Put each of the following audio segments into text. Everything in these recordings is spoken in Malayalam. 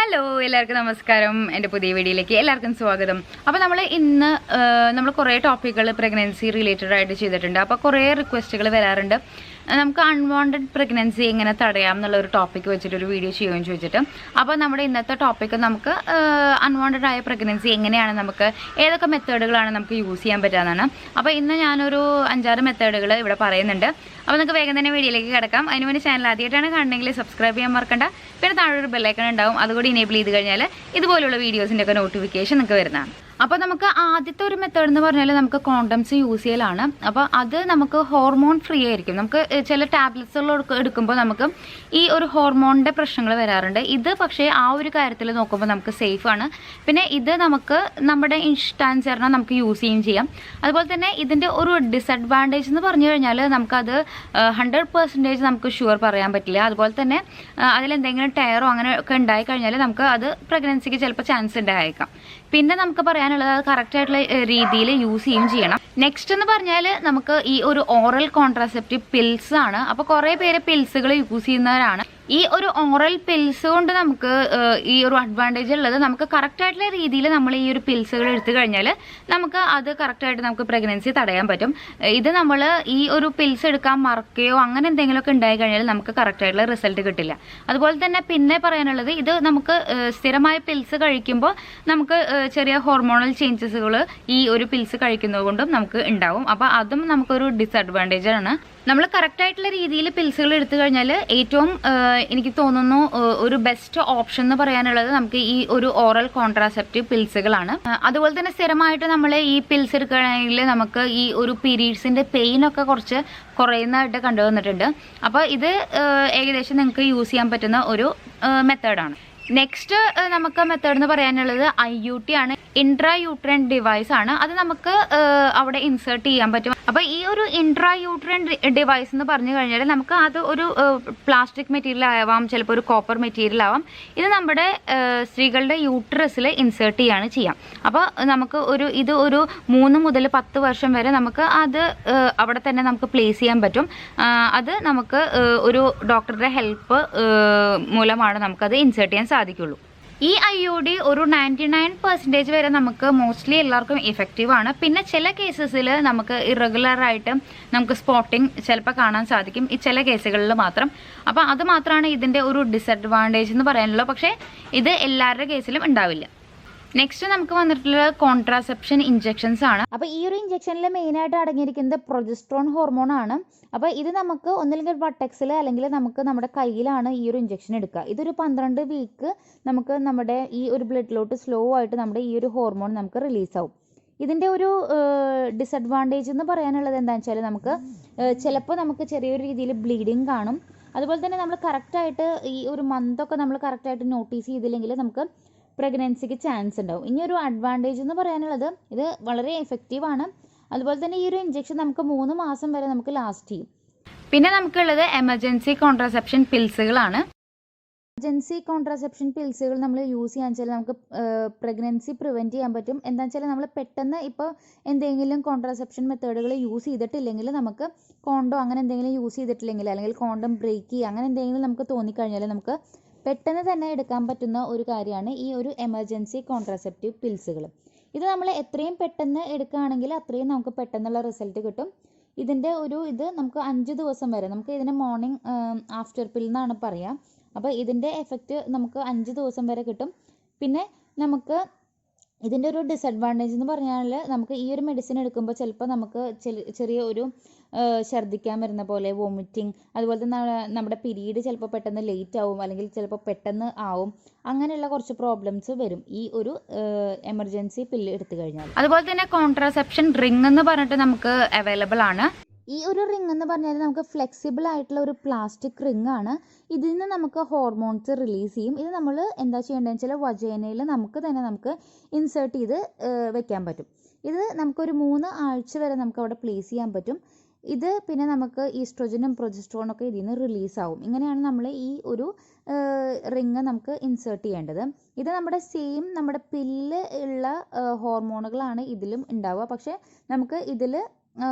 ഹലോ എല്ലാവർക്കും നമസ്കാരം. എൻ്റെ പുതിയ വീഡിയോയിലേക്ക് എല്ലാവർക്കും സ്വാഗതം. അപ്പോൾ നമ്മൾ കുറേ ടോപ്പിക്കുകൾ പ്രഗ്നൻസി റിലേറ്റഡ് ആയിട്ട് ചെയ്തിട്ടുണ്ട്. അപ്പോൾ കുറേ റിക്വസ്റ്റുകൾ വരാറുണ്ട്. നമുക്ക് അൺവാണ്ടഡ് പ്രഗ്നൻസി എങ്ങനെ തടയാം എന്നുള്ള ഒരു ടോപ്പിക്ക് വെച്ചിട്ട് ഒരു വീഡിയോ ചെയ്യുമെന്ന് ചോദിച്ചിട്ട്. അപ്പോൾ നമ്മുടെ ഇന്നത്തെ ടോപ്പിക്ക് നമുക്ക് അൺവാണ്ടഡ് ആയ പ്രഗ്നൻസി എങ്ങനെയാണ് നമുക്ക് ഏതൊക്കെ മെത്തേഡുകളാണ് നമുക്ക് യൂസ് ചെയ്യാൻ പറ്റുന്നതാണ്. അപ്പോൾ ഇന്ന് ഞാനൊരു 5-6 മെത്തേഡുകൾ ഇവിടെ പറയുന്നുണ്ട്. അപ്പോൾ നിങ്ങൾക്ക് വേഗം തന്നെ വീഡിയോയിലേക്ക് കിടക്കാം. അതിന് വേണ്ടി ചാനൽ ആദ്യമായിട്ടാണ് കാണണമെങ്കിൽ സബ്സ്ക്രൈബ് ചെയ്യാൻ മറക്കണ്ട. പിന്നെ താഴെ ഒരു ബെല്ലൈക്കൺ ഉണ്ടാവും, അതുകൂടി ഇനേബിൾ ചെയ്ത് കഴിഞ്ഞാൽ ഇതുപോലുള്ള വീഡിയോസിൻ്റെ ഒക്കെ നോട്ടിഫിക്കേഷൻ നിങ്ങൾക്ക് വരുന്നതാണ്. അപ്പോൾ നമുക്ക് ആദ്യത്തെ ഒരു മെത്തേഡ് എന്ന് പറഞ്ഞാൽ നമുക്ക് കോണ്ടംസ് യൂസ് ചെയ്യലാണ്. അപ്പോൾ അത് നമുക്ക് ഹോർമോൺ ഫ്രീ ആയിരിക്കും. നമുക്ക് ചില ടാബ്ലറ്റ്സുകൾ എടുക്കുമ്പോൾ നമുക്ക് ഈ ഒരു ഹോർമോണിൻ്റെ പ്രശ്നങ്ങൾ വരാറുണ്ട്. ഇത് പക്ഷേ ആ ഒരു കാര്യത്തിൽ നോക്കുമ്പോൾ നമുക്ക് സേഫാണ്. പിന്നെ ഇത് നമുക്ക് നമ്മുടെ ഇഷ്ടാനുസരണം നമുക്ക് യൂസ് ചെയ്യുകയും ചെയ്യാം. അതുപോലെ തന്നെ ഇതിൻ്റെ ഒരു ഡിസഡ്വാൻറ്റേജ് എന്ന് പറഞ്ഞു കഴിഞ്ഞാൽ നമുക്കത് 100% നമുക്ക് ഷുവർ പറയാൻ പറ്റില്ല. അതുപോലെ തന്നെ അതിലെന്തെങ്കിലും ടയറോ അങ്ങനെ ഒക്കെ ഉണ്ടായിക്കഴിഞ്ഞാൽ നമുക്ക് അത് പ്രഗ്നൻസിക്ക് ചിലപ്പോൾ ചാൻസ് ഉണ്ടായേക്കാം. പിന്നെ നമുക്ക് പറയാനുള്ളത് അത് കറക്റ്റായിട്ടുള്ള രീതിയിൽ യൂസ് ചെയ്യുകയും ചെയ്യണം. നെക്സ്റ്റ് എന്ന് പറഞ്ഞാൽ നമുക്ക് ഈ ഒരു ഓറൽ കോൺട്രാസെപ്റ്റീവ് പിൽസ് ആണ്. അപ്പോൾ കുറേ പേര് പിൽസുകൾ യൂസ് ചെയ്യുന്നവരാണ്. ഈ ഒരു ഓറൽ പിൽസ് കൊണ്ട് നമുക്ക് ഈ ഒരു അഡ്വാൻറ്റേജ് ഉള്ളത്, നമുക്ക് കറക്റ്റായിട്ടുള്ള രീതിയിൽ നമ്മൾ ഈ ഒരു പിൽസുകൾ എടുത്തു കഴിഞ്ഞാൽ നമുക്ക് അത് കറക്റ്റായിട്ട് നമുക്ക് പ്രഗ്നൻസി തടയാൻ പറ്റും. ഇത് നമ്മൾ ഈ ഒരു പിൽസ് എടുക്കാൻ മറക്കുകയോ അങ്ങനെ എന്തെങ്കിലുമൊക്കെ ഉണ്ടായി കഴിഞ്ഞാൽ നമുക്ക് കറക്റ്റായിട്ടുള്ള റിസൾട്ട് കിട്ടില്ല. അതുപോലെ തന്നെ പിന്നെ പറയാനുള്ളത്, ഇത് നമുക്ക് സ്ഥിരമായ പിൽസ് കഴിക്കുമ്പോൾ നമുക്ക് ചെറിയ ഹോർമോണൽ ചേഞ്ചസുകൾ ഈ ഒരു പിൽസ് കഴിക്കുന്നത് കൊണ്ടും നമുക്ക് ഉണ്ടാവും. അപ്പോൾ അതും നമുക്കൊരു ഡിസഡ്വാൻറ്റേജ് ആണ്. നമ്മൾ കറക്റ്റായിട്ടുള്ള രീതിയിൽ പിൽസുകൾ എടുത്തു കഴിഞ്ഞാൽ ഏറ്റവും എനിക്ക് തോന്നുന്നു ഒരു ബെസ്റ്റ് ഓപ്ഷൻ എന്ന് പറയാനുള്ളത് നമുക്ക് ഈ ഒരു ഓറൽ കോൺട്രാസെപ്റ്റീവ് പിൽസുകളാണ്. അതുപോലെ തന്നെ സ്ഥിരമായിട്ട് നമ്മൾ ഈ പിൽസ് എടുക്കുകയാണെങ്കിൽ നമുക്ക് ഈ ഒരു പീരീഡ്സിൻ്റെ പെയിനൊക്കെ കുറച്ച് കുറയുന്നതായിട്ട് കണ്ടുവന്നിട്ടുണ്ട്. അപ്പോൾ ഇത് ഏകദേശം നിങ്ങൾക്ക് യൂസ് ചെയ്യാൻ പറ്റുന്ന ഒരു മെത്തേഡാണ്. നെക്സ്റ്റ് നമുക്ക് മെത്തേഡ് എന്ന് പറയാനുള്ളത് IUT ആണ്. ഇൻട്രാ യൂട്രൈൻ ഡിവൈസ് ആണ്. അത് നമുക്ക് അവിടെ ഇൻസേർട്ട് ചെയ്യാൻ പറ്റും. അപ്പോൾ ഈ ഒരു ഇൻട്രാ യൂട്രൈൻ ഡിവൈസ് എന്ന് പറഞ്ഞു കഴിഞ്ഞാൽ നമുക്ക് അത് ഒരു പ്ലാസ്റ്റിക് മെറ്റീരിയൽ ആവാം, ചിലപ്പോൾ ഒരു കോപ്പർ മെറ്റീരിയൽ ആവാം. ഇത് നമ്മുടെ സ്ത്രീകളുടെ യൂട്രസിൽ ഇൻസേർട്ട് ചെയ്യാണ് ചെയ്യാം. അപ്പോൾ നമുക്ക് ഇത് ഒരു 3 മുതൽ 10 വർഷം വരെ നമുക്ക് അത് അവിടെ തന്നെ നമുക്ക് പ്ലേസ് ചെയ്യാൻ പറ്റും. അത് നമുക്ക് ഒരു ഡോക്ടറുടെ ഹെൽപ്പ് മൂലമാണ് നമുക്കത് ഇൻസേർട്ട് ചെയ്യാൻ സാധിക്കുള്ളൂ. ഈ IUD ഒരു 99% വരെ നമുക്ക് മോസ്റ്റ്ലി എല്ലാവർക്കും ഇഫക്റ്റീവ് ആണ്. പിന്നെ ചില കേസസിൽ നമുക്ക് ഇറഗുലറായിട്ട് നമുക്ക് സ്പോട്ടിങ് ചിലപ്പോൾ കാണാൻ സാധിക്കും, ഈ ചില കേസുകളിൽ മാത്രം. അപ്പോൾ അത് മാത്രമാണ് ഇതിൻ്റെ ഒരു ഡിസഡ്വാൻറ്റേജ് എന്ന് പറയാനുള്ളത്. പക്ഷേ ഇത് എല്ലാവരുടെ കേസിലും ഉണ്ടാവില്ല. നെക്സ്റ്റ് നമുക്ക് വന്നിട്ടുള്ളത് കോൺട്രാസെപ്ഷൻ ഇഞ്ചെക്ഷൻസ് ആണ്. അപ്പോൾ ഈ ഒരു ഇഞ്ചെക്ഷനിൽ മെയിനായിട്ട് അടങ്ങിയിരിക്കുന്നത് പ്രൊജസ്ട്രോൺ ഹോർമോൺ ആണ്. അപ്പോൾ ഇത് നമുക്ക് ഒന്നില്ലെങ്കിൽ വട്ടക്സിൽ അല്ലെങ്കിൽ നമുക്ക് നമ്മുടെ കയ്യിലാണ് ഈ ഒരു ഇഞ്ചെക്ഷൻ എടുക്കുക. ഇതൊരു 12 വീക്ക് നമുക്ക് നമ്മുടെ ഈ ഒരു ബ്ലഡിലോട്ട് സ്ലോ ആയിട്ട് നമ്മുടെ ഈ ഒരു ഹോർമോൺ നമുക്ക് റിലീസാവും. ഇതിൻ്റെ ഒരു ഡിസഡ്വാൻറ്റേജ് എന്ന് പറയാനുള്ളത് എന്താണെന്ന് വെച്ചാൽ നമുക്ക് ചിലപ്പോൾ നമുക്ക് ചെറിയൊരു രീതിയിൽ ബ്ലീഡിങ് കാണും. അതുപോലെ തന്നെ നമ്മൾ കറക്റ്റായിട്ട് ഈ ഒരു മന്തൊക്കെ നമ്മൾ കറക്റ്റായിട്ട് നോട്ടീസ് ചെയ്തില്ലെങ്കിൽ നമുക്ക് പ്രഗ്നൻസിക്ക് ചാൻസ് ഉണ്ടാവും. ഇനി ഒരു അഡ്വാൻറ്റേജ് എന്ന് പറയാനുള്ളത് ഇത് വളരെ എഫക്റ്റീവ് ആണ്. അതുപോലെ തന്നെ ഈ ഒരു ഇഞ്ചെക്ഷൻ നമുക്ക് 3 മാസം വരെ നമുക്ക് ലാസ്റ്റ് ചെയ്യും. പിന്നെ നമുക്കുള്ളത് എമർജൻസി കോൺട്രാസെപ്ഷൻ പിൽസുകളാണ്. എമർജൻസി കോൺട്രാസെപ്ഷൻ പിൽസുകൾ നമ്മൾ യൂസ് ചെയ്യാൻ വെച്ചാൽ നമുക്ക് പ്രഗ്നൻസി പ്രിവെൻറ്റ് ചെയ്യാൻ പറ്റും. എന്താണെന്ന് വെച്ചാൽ നമ്മൾ പെട്ടെന്ന് ഇപ്പോൾ എന്തെങ്കിലും കോൺട്രാസെപ്ഷൻ മെത്തേഡുകൾ യൂസ് ചെയ്തിട്ടില്ലെങ്കിൽ, നമുക്ക് കോണ്ടോ അങ്ങനെ എന്തെങ്കിലും യൂസ് ചെയ്തിട്ടില്ലെങ്കിൽ അല്ലെങ്കിൽ കോണ്ടം ബ്രേക്ക് ചെയ്യുക അങ്ങനെ എന്തെങ്കിലും നമുക്ക് തോന്നിക്കഴിഞ്ഞാൽ നമുക്ക് പെട്ടെന്ന് തന്നെ എടുക്കാൻ പറ്റുന്ന ഒരു കാര്യമാണ് ഈ ഒരു എമർജൻസി കോൺട്രാസെപ്റ്റീവ് പിൽസുകൾ. ഇത് നമ്മൾ എത്രയും പെട്ടെന്ന് എടുക്കുകയാണെങ്കിൽ അത്രയും നമുക്ക് പെട്ടെന്നുള്ള റിസൾട്ട് കിട്ടും. ഇതിൻ്റെ ഇത് നമുക്ക് 5 ദിവസം വരെ, നമുക്ക് ഇതിനെ മോർണിംഗ് ആഫ്റ്റർ പിൽ എന്നാണ് പറയുക. അപ്പോൾ ഇതിൻ്റെ എഫക്റ്റ് നമുക്ക് 5 ദിവസം വരെ കിട്ടും. പിന്നെ നമുക്ക് ഇതിൻ്റെ ഒരു ഡിസഡ്വാൻറ്റേജ് എന്ന് പറഞ്ഞാൽ നമുക്ക് ഈ ഒരു മെഡിസിൻ എടുക്കുമ്പോൾ ചിലപ്പോൾ നമുക്ക് ചെറിയ ഒരു ഛർദ്ദിക്കാൻ വരുന്ന പോലെ, വോമിറ്റിംഗ്, അതുപോലെ തന്നെ നമ്മുടെ പീരീഡ് ചിലപ്പോൾ പെട്ടെന്ന് ലേറ്റ് ആവും അല്ലെങ്കിൽ ചിലപ്പോൾ പെട്ടെന്ന് ആവും. അങ്ങനെയുള്ള കുറച്ച് പ്രോബ്ലംസ് വരും ഈ ഒരു എമർജൻസി പില്ല് എടുത്തു കഴിഞ്ഞാൽ. അതുപോലെ തന്നെ കോൺട്രാസെപ്ഷൻ റിംഗ് എന്ന് പറഞ്ഞിട്ട് നമുക്ക് അവൈലബിൾ ആണ്. ഈ ഒരു റിംഗ് എന്ന് പറഞ്ഞാൽ നമുക്ക് ഫ്ലെക്സിബിൾ ആയിട്ടുള്ള ഒരു പ്ലാസ്റ്റിക് റിംഗ് ആണ്. ഇതിൽ നിന്ന് നമുക്ക് ഹോർമോൺസ് റിലീസ് ചെയ്യും. ഇത് നമ്മൾ എന്താ ചെയ്യേണ്ടതെന്ന് വെച്ചാൽ വജൈനയിൽ നമുക്ക് ഇൻസേർട്ട് ചെയ്ത് വെക്കാൻ പറ്റും. ഇത് നമുക്കൊരു 3 ആഴ്ച വരെ നമുക്ക് അവിടെ പ്ലേസ് ചെയ്യാൻ പറ്റും. ഇത് പിന്നെ നമുക്ക് ഈസ്ട്രോജനും പ്രൊജസ്ട്രോണും ഒക്കെ ഇതിൽ നിന്ന് റിലീസ് ആവും. ഇങ്ങനെയാണ് നമ്മൾ ഈ ഒരു റിംഗ് നമുക്ക് ഇൻസേർട്ട് ചെയ്യേണ്ടത്. ഇത് നമ്മുടെ പില്ല് ഉള്ള ഹോർമോണുകളാണ് ഇതിലും ഉണ്ടാവുക. പക്ഷേ നമുക്ക് ഇതിൽ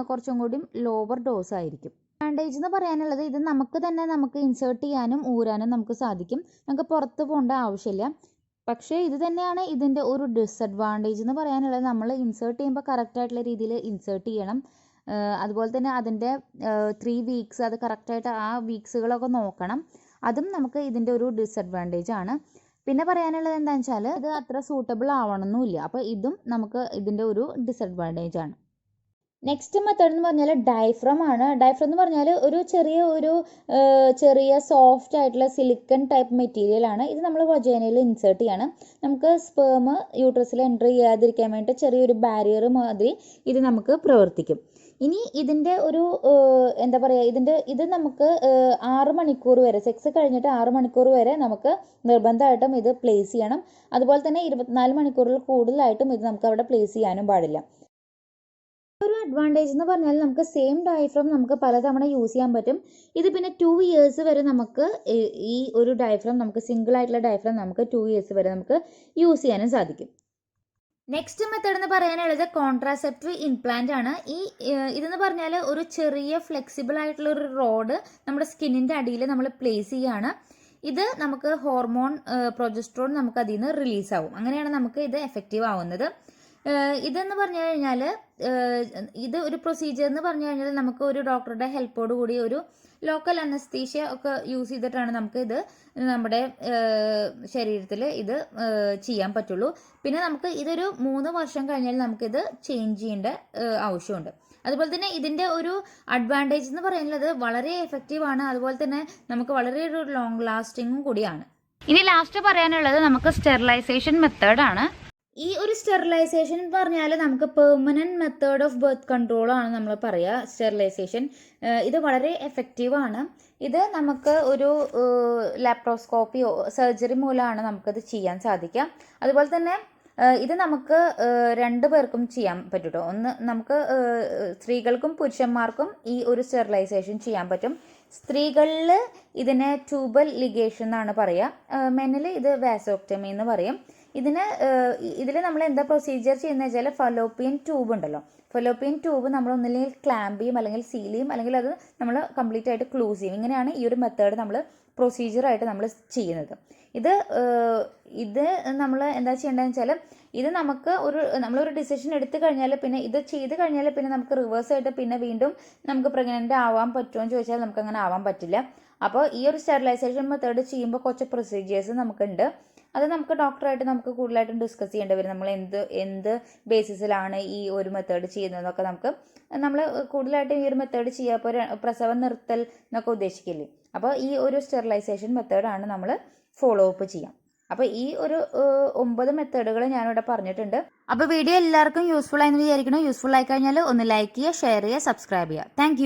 കുറച്ചും കൂടി ലോവർ ഡോസ് ആയിരിക്കും. അഡ്വാൻറ്റേജ് എന്ന് പറയാനുള്ളത്, ഇത് നമുക്ക് ഇൻസേർട്ട് ചെയ്യാനും ഊരാനും നമുക്ക് സാധിക്കും. നമുക്ക് പുറത്ത് പോകേണ്ട ആവശ്യമില്ല. പക്ഷേ ഇത് തന്നെയാണ് ഇതിൻ്റെ ഒരു ഡിസഡ്വാൻറ്റേജ് എന്ന് പറയാനുള്ളത്. നമ്മൾ ഇൻസേർട്ട് ചെയ്യുമ്പോൾ കറക്റ്റായിട്ടുള്ള രീതിയിൽ ഇൻസേർട്ട് ചെയ്യണം. അതുപോലെ തന്നെ അതിൻ്റെ 3 വീക്സ് അത് കറക്റ്റായിട്ട് ആ വീക്സുകളൊക്കെ നോക്കണം. അതും നമുക്ക് ഇതിൻ്റെ ഒരു ഡിസഡ്വാൻറ്റേജ് ആണ്. പിന്നെ പറയാനുള്ളത് എന്താണെന്ന് വെച്ചാൽ ഇത് അത്ര സൂട്ടബിൾ ആവണമെന്നില്ല. അപ്പോൾ ഇതും നമുക്ക് ഇതിൻ്റെ ഒരു ഡിസഡ്വാൻറ്റേജ് ആണ്. നെക്സ്റ്റ് മെത്തേഡ് എന്ന് പറഞ്ഞാൽ ഡയഫ്രം ആണ്. ഡയഫ്രം എന്ന് പറഞ്ഞാൽ ഒരു ചെറിയ സോഫ്റ്റ് ആയിട്ടുള്ള സിലിക്കൺ ടൈപ്പ് മെറ്റീരിയൽ ആണ്. ഇത് നമ്മൾ വജൈനയിൽ ഇൻസേർട്ട് ചെയ്യണം. നമുക്ക് സ്പേം യൂട്രസിൽ എൻ്റർ ചെയ്യാതിരിക്കാൻ വേണ്ടി ചെറിയൊരു ബാരിയർ മാതിരി ഇത് നമുക്ക് പ്രവർത്തിക്കും. ഇനി ഇതിൻ്റെ ഒരു എന്താ പറയുക, ഇത് നമുക്ക് 6 മണിക്കൂർ വരെ, സെക്സ് കഴിഞ്ഞിട്ട് 6 മണിക്കൂർ വരെ നമുക്ക് നിർബന്ധമായിട്ടും ഇത് പ്ലേസ് ചെയ്യണം. അതുപോലെ തന്നെ 24 മണിക്കൂറിൽ കൂടുതലായിട്ടും ഇത് നമുക്ക് അവിടെ പ്ലേസ് ചെയ്യാനും പാടില്ല. ഒരു അഡ്വാൻറ്റേജ് എന്ന് പറഞ്ഞാൽ നമുക്ക് സെയിം ഡയഫ്രം നമുക്ക് പലതവണ യൂസ് ചെയ്യാൻ പറ്റും. ഇത് പിന്നെ 2 ഇയേഴ്സ് വരെ നമുക്ക് ഈ ഒരു ഡയഫ്രം നമുക്ക് സിംഗിൾ ആയിട്ടുള്ള ഡയഫ്രം നമുക്ക് 2 ഇയേഴ്സ് വരെ നമുക്ക് യൂസ് ചെയ്യാനും സാധിക്കും. നെക്സ്റ്റ് മെത്തേഡ് എന്ന് പറയാനുള്ളത് കോൺട്രാസെപ്റ്റീവ് ഇംപ്ലാന്റ് ആണ്. ഇതെന്ന് പറഞ്ഞാൽ ഒരു ചെറിയ ഫ്ലെക്സിബിൾ ആയിട്ടുള്ള ഒരു റോഡ് നമ്മുടെ സ്കിന്നിൻ്റെ അടിയിൽ നമ്മൾ പ്ലേസ് ചെയ്യുകയാണ്. ഇത് നമുക്ക് ഹോർമോൺ പ്രൊജസ്ട്രോൺ നമുക്ക് അതിൽ നിന്ന് റിലീസാവും. അങ്ങനെയാണ് നമുക്ക് ഇത് എഫക്റ്റീവ് ആവുന്നത്. ഇതെന്ന് പറഞ്ഞു കഴിഞ്ഞാൽ ഇത് ഒരു പ്രൊസീജിയർ എന്ന് പറഞ്ഞു കഴിഞ്ഞാൽ നമുക്ക് ഒരു ഡോക്ടറുടെ ഹെൽപ്പോട് കൂടി ഒരു ലോക്കൽ അനസ്തീഷ്യ ഒക്കെ യൂസ് ചെയ്തിട്ടാണ് നമുക്ക് ഇത് നമ്മുടെ ശരീരത്തിൽ ഇത് ചെയ്യാൻ പറ്റുള്ളൂ. പിന്നെ നമുക്ക് ഇതൊരു 3 വർഷം കഴിഞ്ഞാൽ നമുക്കിത് ചേഞ്ച് ചെയ്യേണ്ട ആവശ്യമുണ്ട്. അതുപോലെ തന്നെ ഇതിൻ്റെ ഒരു അഡ്വാൻറ്റേജ് എന്ന് പറയുന്നത് വളരെ എഫക്റ്റീവ് ആണ്. അതുപോലെ തന്നെ നമുക്ക് വളരെ ഒരു ലോങ് ലാസ്റ്റിങ്ങും കൂടിയാണ്. ഇനി ലാസ്റ്റ് പറയാനുള്ളത് നമുക്ക് സ്റ്റെറിലൈസേഷൻ മെത്തേഡാണ്. ഈ ഒരു സ്റ്റെറിലൈസേഷൻ എന്ന് പറഞ്ഞാൽ നമുക്ക് permanent method of birth control ആണ് നമ്മൾ പറയുക സ്റ്റെറിലൈസേഷൻ. ഇത് വളരെ എഫക്റ്റീവ് ആണ്. ഇത് നമുക്ക് ഒരു ലാപ്രോസ്കോപ്പിയോ സർജറി മൂലമാണ് നമുക്കത് ചെയ്യാൻ സാധിക്കുക. അതുപോലെ തന്നെ ഇത് നമുക്ക് 2 പേർക്കും ചെയ്യാൻ പറ്റും. ഒന്ന് നമുക്ക് സ്ത്രീകൾക്കും പുരുഷന്മാർക്കും ഈ ഒരു സ്റ്റെറിലൈസേഷൻ ചെയ്യാൻ പറ്റും. സ്ത്രീകളിൽ ഇതിനെ ട്യൂബൽ ലിഗേഷൻ എന്നാണ് പറയുക. മെന്നിൽ ഇത് വാസോക്ടമി എന്ന് പറയും. ഇതിൽ നമ്മൾ എന്താ പ്രൊസീജിയർ ചെയ്യുന്നത് വെച്ചാൽ ഫലോപ്പിയൻ ട്യൂബ് ഉണ്ടല്ലോ, ഫലോപ്പിയൻ ട്യൂബ് നമ്മൾ ഒന്നില്ലെങ്കിൽ ക്ലാമ്പ് ചെയ്യും, അല്ലെങ്കിൽ സീൽ ചെയ്യും, അല്ലെങ്കിൽ അത് നമ്മൾ കംപ്ലീറ്റ് ആയിട്ട് ക്ലോസ് ചെയ്യും. ഇങ്ങനെയാണ് ഈ ഒരു മെത്തേഡ് നമ്മൾ പ്രൊസീജിയറായിട്ട് നമ്മൾ ചെയ്യുന്നത്. ഇത് നമ്മൾ എന്താ ചെയ്യേണ്ടതെന്ന് വെച്ചാൽ ഇത് നമ്മളൊരു ഡിസിഷൻ എടുത്തു കഴിഞ്ഞാൽ പിന്നെ ഇത് ചെയ്ത് കഴിഞ്ഞാൽ പിന്നെ നമുക്ക് റിവേഴ്സായിട്ട് പിന്നെ വീണ്ടും നമുക്ക് പ്രഗ്നൻ്റ് ആവാൻ പറ്റുമോ എന്ന് ചോദിച്ചാൽ നമുക്ക് അങ്ങനെ ആവാൻ പറ്റില്ല. അപ്പോൾ ഈ ഒരു സ്റ്റെറിലൈസേഷൻ മെത്തേഡ് ചെയ്യുമ്പോൾ കുറച്ച് പ്രൊസീജിയേഴ്സ് നമുക്കുണ്ട്. അത് നമുക്ക് ഡോക്ടറായിട്ട് നമുക്ക് കൂടുതലായിട്ടും ഡിസ്കസ് ചെയ്യേണ്ടി വരും. നമ്മൾ എന്ത് ബേസിസിലാണ് ഈ ഒരു മെത്തേഡ് ചെയ്യുന്നതെന്നൊക്കെ നമ്മൾ കൂടുതലായിട്ടും ഈ ഒരു മെത്തേഡ് ചെയ്യുക. അപ്പോൾ പ്രസവം നിർത്തൽ എന്നൊക്കെ ഉദ്ദേശിക്കില്ലേ, അപ്പോൾ ഈ ഒരു സ്റ്റെറിലൈസേഷൻ മെത്തേഡാണ് നമ്മൾ ഫോളോ അപ്പ് ചെയ്യാം. അപ്പോൾ ഈ ഒരു 9 മെത്തേഡുകൾ ഞാനിവിടെ പറഞ്ഞിട്ടുണ്ട്. അപ്പോൾ വീഡിയോ എല്ലാവർക്കും യൂസ്ഫുൾ ആയെന്ന് വിചാരിക്കണം. യൂസ്ഫുൾ ആയി കഴിഞ്ഞാൽ ഒന്ന് ലൈക്ക് ചെയ്യുക, ഷെയർ ചെയ്യുക, സബ്സ്ക്രൈബ് ചെയ്യുക. താങ്ക്